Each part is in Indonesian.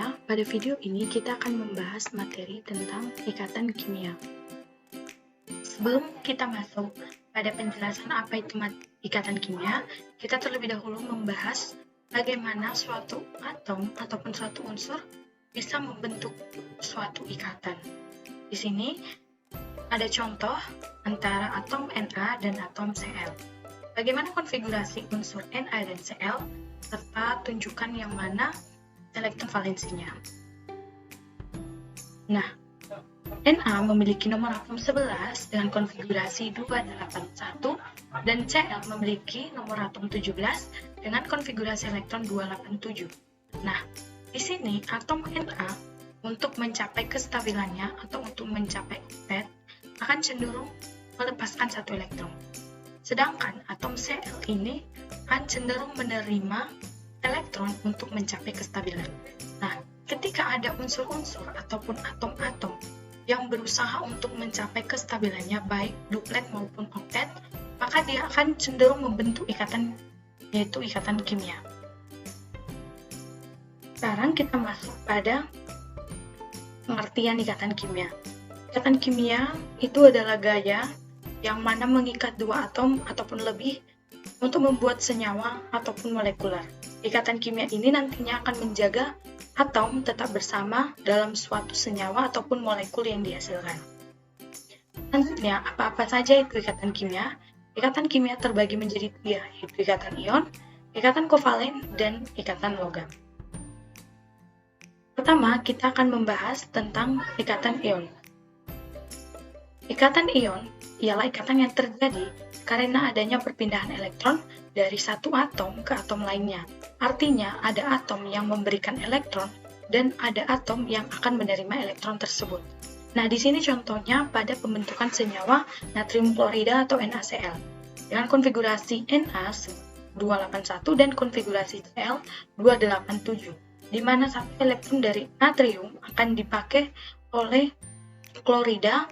semua, pada video ini kita akan membahas materi tentang ikatan kimia. Sebelum kita masuk pada penjelasan apa itu ikatan kimia, kita terlebih dahulu membahas bagaimana suatu atom ataupun suatu unsur bisa membentuk suatu ikatan. Di sini ada contoh antara atom Na dan atom Cl. Bagaimana konfigurasi unsur Na dan Cl, serta tunjukkan yang mana elektron valensinya. Nah, Na memiliki nomor atom 11 dengan konfigurasi 281 dan Cl memiliki nomor atom 17 dengan konfigurasi elektron 287. Nah, di sini atom Na untuk mencapai kestabilannya atau untuk mencapai oktet akan cenderung melepaskan satu elektron. Sedangkan atom Cl ini akan cenderung menerima elektron untuk mencapai kestabilan. Nah, ketika ada unsur-unsur ataupun atom-atom yang berusaha untuk mencapai kestabilannya baik duplet maupun oktet, maka dia akan cenderung membentuk ikatan, yaitu ikatan kimia. Sekarang kita masuk pada pengertian ikatan kimia. Ikatan kimia itu adalah gaya yang mana mengikat dua atom ataupun lebih untuk membuat senyawa ataupun molekuler. Ikatan kimia ini nantinya akan menjaga atom tetap bersama dalam suatu senyawa ataupun molekul yang dihasilkan. Selanjutnya, apa-apa saja itu ikatan kimia? Ikatan kimia terbagi menjadi tiga, yaitu ikatan ion, ikatan kovalen, dan ikatan logam. Pertama, kita akan membahas tentang ikatan ion. Ikatan ion ialah ikatan yang terjadi karena adanya perpindahan elektron dari satu atom ke atom lainnya. Artinya, ada atom yang memberikan elektron dan ada atom yang akan menerima elektron tersebut. Nah, di sini contohnya pada pembentukan senyawa natrium klorida atau NaCl dengan konfigurasi Na281 dan konfigurasi Cl 287, di mana satu elektron dari natrium akan dipakai oleh klorida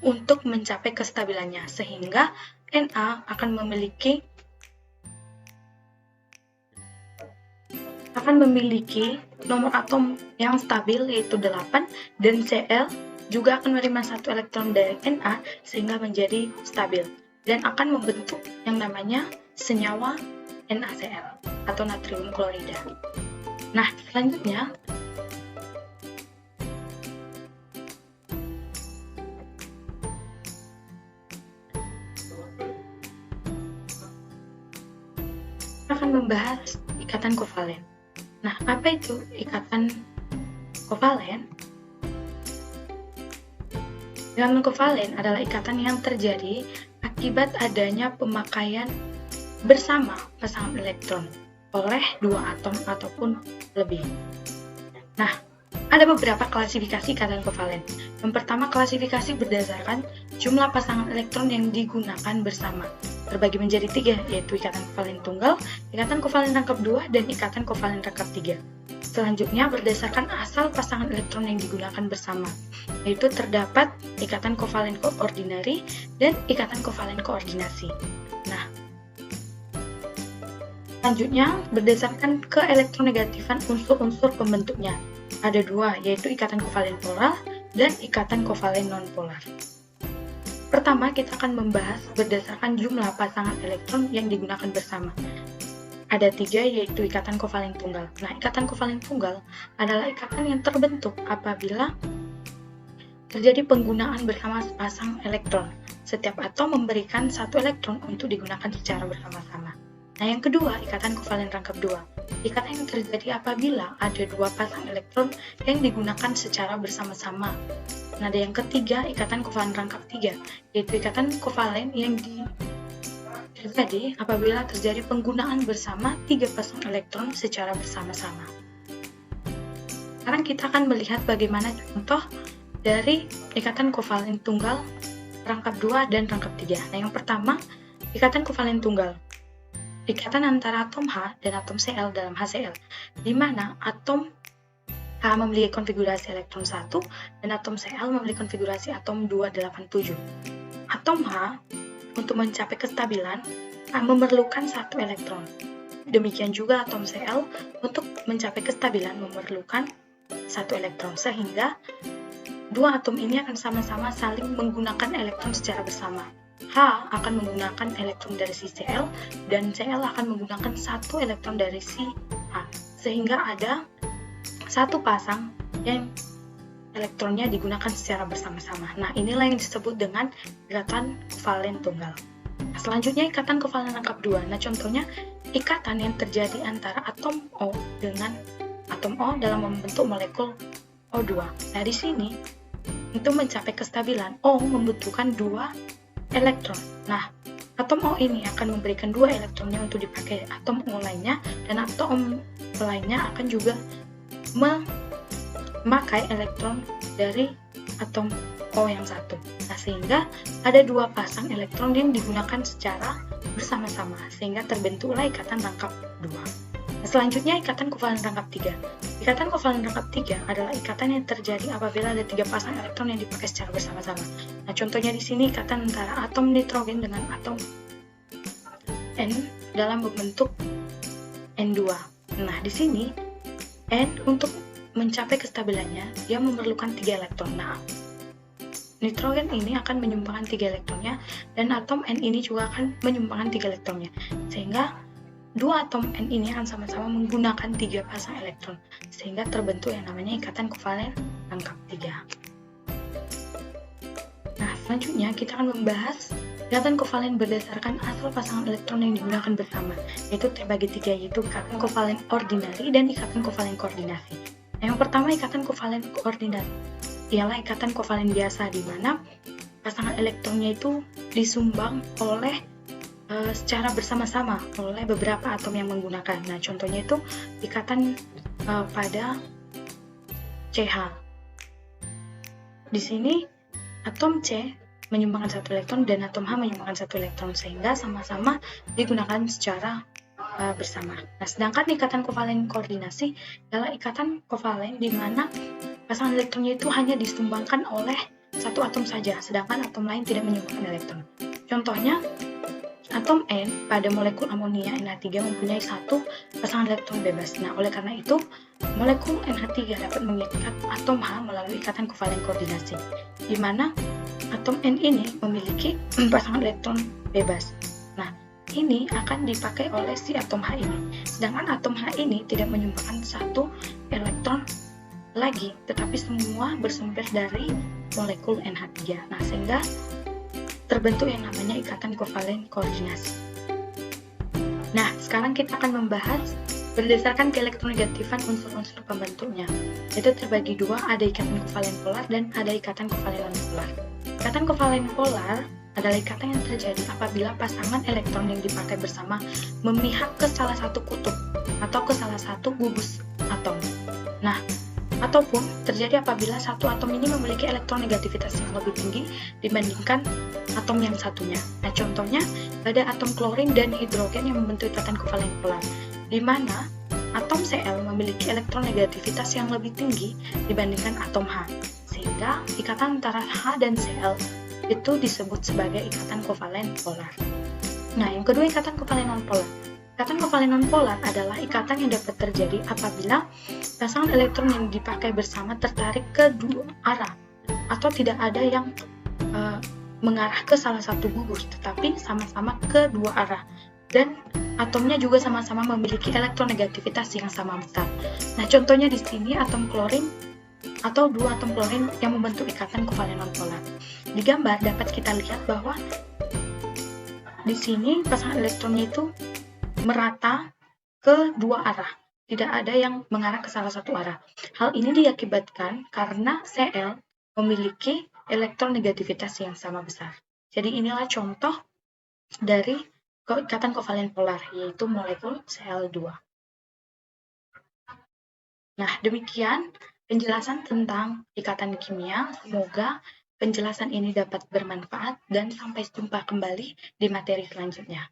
untuk mencapai kestabilannya, sehingga Na akan memiliki nomor atom yang stabil yaitu 8, dan Cl juga akan menerima satu elektron dari Na sehingga menjadi stabil dan akan membentuk yang namanya senyawa NaCl atau natrium klorida. Nah, selanjutnya akan membahas ikatan kovalen. Nah, apa itu ikatan kovalen? Ikatan kovalen adalah ikatan yang terjadi akibat adanya pemakaian bersama pasangan elektron oleh dua atom ataupun lebih. Nah, ada beberapa klasifikasi ikatan kovalen. Yang pertama, klasifikasi berdasarkan jumlah pasangan elektron yang digunakan bersama. Terbagi menjadi tiga, yaitu ikatan kovalen tunggal, ikatan kovalen rangkap 2, dan ikatan kovalen rangkap 3. Selanjutnya, berdasarkan asal pasangan elektron yang digunakan bersama, yaitu terdapat ikatan kovalen koordinari dan ikatan kovalen koordinasi. Nah, selanjutnya, berdasarkan keelektronegatifan unsur-unsur pembentuknya. Ada dua, yaitu ikatan kovalen polar dan ikatan kovalen nonpolar. Pertama, kita akan membahas berdasarkan jumlah pasangan elektron yang digunakan bersama. Ada tiga, yaitu ikatan kovalen tunggal. Nah, ikatan kovalen tunggal adalah ikatan yang terbentuk apabila terjadi penggunaan bersama sepasang elektron. Setiap atom memberikan satu elektron untuk digunakan secara bersama-sama. Nah, yang kedua, ikatan kovalen rangkap 2. Ikatan yang terjadi apabila ada dua pasang elektron yang digunakan secara bersama-sama. Nah, ada yang ketiga, ikatan kovalen rangkap 3, yaitu ikatan kovalen yang terjadi apabila terjadi penggunaan bersama tiga pasang elektron secara bersama-sama. Sekarang kita akan melihat bagaimana contoh dari ikatan kovalen tunggal, rangkap 2, dan rangkap 3. Nah, yang pertama, ikatan kovalen tunggal. Ikatan antara atom H dan atom Cl dalam HCl, di mana atom H memiliki konfigurasi elektron 1 dan atom Cl memiliki konfigurasi atom 287. Atom H untuk mencapai kestabilan memerlukan satu elektron. Demikian juga atom Cl untuk mencapai kestabilan memerlukan satu elektron, sehingga dua atom ini akan sama-sama saling menggunakan elektron secara bersama. H akan menggunakan elektron dari si Cl, dan Cl akan menggunakan satu elektron dari si H, sehingga ada satu pasang yang elektronnya digunakan secara bersama-sama. Nah, inilah yang disebut dengan ikatan kovalen tunggal. Nah, selanjutnya ikatan kovalen rangkap 2. Nah, contohnya ikatan yang terjadi antara atom O dengan atom O dalam membentuk molekul O2. Nah, di sini untuk mencapai kestabilan, O membutuhkan 2 elektron. Nah, atom O ini akan memberikan 2 elektronnya untuk dipakai atom O lainnya, dan atom lainnya akan juga memakai elektron dari atom O yang satu. Nah, sehingga ada 2 pasang elektron yang digunakan secara bersama-sama, sehingga terbentuklah ikatan rangkap 2. Nah, selanjutnya ikatan kovalen rangkap 3. Ikatan kovalen rangkap 3 adalah ikatan yang terjadi apabila ada 3 pasang elektron yang dipakai secara bersama-sama. Nah, contohnya di sini ikatan antara atom nitrogen dengan atom N dalam membentuk N2. Nah, di sini N untuk mencapai kestabilannya, dia memerlukan 3 elektron. Nah, nitrogen ini akan menyumbangkan 3 elektronnya, dan atom N ini juga akan menyumbangkan 3 elektronnya, sehingga 2 atom N ini akan sama-sama menggunakan 3 pasang elektron, sehingga terbentuk yang namanya ikatan kovalen rangkap 3. Nah, selanjutnya kita akan membahas ikatan kovalen berdasarkan asal pasangan elektron yang digunakan bersama, yaitu terbagi 3, yaitu ikatan kovalen ordinari dan ikatan kovalen koordinasi. Yang pertama, ikatan kovalen ordinari ialah ikatan kovalen biasa, di mana pasangan elektronnya itu disumbang oleh secara bersama-sama oleh beberapa atom yang menggunakan. Nah, contohnya itu ikatan pada CH. Di sini atom C menyumbangkan 1 elektron dan atom H menyumbangkan 1 elektron, sehingga sama-sama digunakan secara bersama. Nah, sedangkan ikatan kovalen koordinasi adalah ikatan kovalen di mana pasangan elektronnya itu hanya disumbangkan oleh satu atom saja, sedangkan atom lain tidak menyumbangkan elektron. Contohnya, atom N pada molekul amonia NH3 mempunyai satu pasangan elektron bebas. Nah, oleh karena itu, molekul NH3 dapat mengikat atom H melalui ikatan kovalen koordinasi, di mana atom N ini memiliki pasangan elektron bebas. Nah, ini akan dipakai oleh si atom H ini, sedangkan atom H ini tidak menyumbangkan satu elektron lagi, tetapi semua bersumber dari molekul NH3. Nah, sehingga terbentuk yang namanya ikatan kovalen koordinasi. Nah, sekarang kita akan membahas berdasarkan keelektronegatifan unsur-unsur pembentuknya, yaitu terbagi 2, ada ikatan kovalen polar dan ada ikatan kovalen nonpolar. Ikatan kovalen polar adalah ikatan yang terjadi apabila pasangan elektron yang dipakai bersama memihak ke salah satu kutub atau ke salah satu gugus atom. Nah, ataupun terjadi apabila satu atom ini memiliki elektronegativitas yang lebih tinggi dibandingkan atom yang satunya. Nah, contohnya ada atom klorin dan hidrogen yang membentuk ikatan kovalen polar, di mana atom Cl memiliki elektronegativitas yang lebih tinggi dibandingkan atom H, sehingga ikatan antara H dan Cl itu disebut sebagai ikatan kovalen polar. Nah, yang kedua, ikatan kovalen nonpolar. Ikatan kovalen nonpolar adalah ikatan yang dapat terjadi apabila pasangan elektron yang dipakai bersama tertarik ke dua arah, atau tidak ada yang mengarah ke salah satu gugus, tetapi sama-sama ke dua arah, dan atomnya juga sama-sama memiliki elektronegativitas yang sama besar. Nah, contohnya di sini atom klorin atau dua atom klorin yang membentuk ikatan kovalen nonpolar. Di gambar dapat kita lihat bahwa di sini pasangan elektronnya itu merata ke dua arah, tidak ada yang mengarah ke salah satu arah. Hal ini diakibatkan karena Cl memiliki elektronegativitas yang sama besar. Jadi inilah contoh dari ikatan kovalen polar, yaitu molekul Cl2. Nah, demikian penjelasan tentang ikatan kimia. Semoga penjelasan ini dapat bermanfaat dan sampai jumpa kembali di materi selanjutnya.